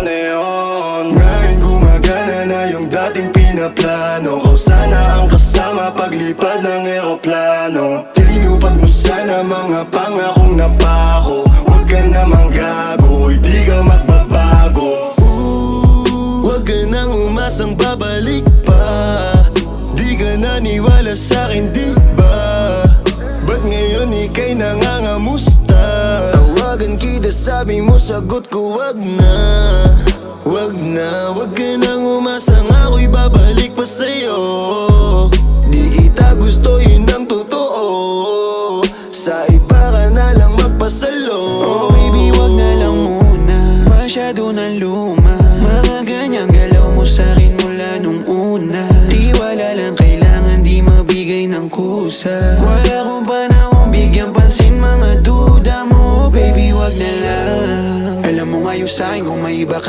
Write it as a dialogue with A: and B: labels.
A: na yun. Ngayon gumagana na yung dating pinaplano ko. Sana ang kasama paglipad ng eroplano. Tinupad mo sana mga pangakong napako. Huwag ka namang gago, hindi ka magbabago. Huwag ka nang umasang babalik pa. Di ka naniwala sa'kin, di ba? Ba't ngayon ika'y nangangamusta? Tawagan kita, sabi mo, sagot ko wag na. Wag na, wag ka nang umasang ako'y babalik pa sa'yo. Di kita gusto, yun ang totoo. Sa iba ka na lang magpasalo.
B: Oh baby, wag na lang muna, masyado na luma. Mga ganyang galaw mo sa'kin mula nung una. Di wala lang kailangan, di mabigay ng kusa. Wala kong panahon bigyan pansin mga duda mo. Baby, wag na lang. Alam mo ngayon sa'kin kung may iba ka.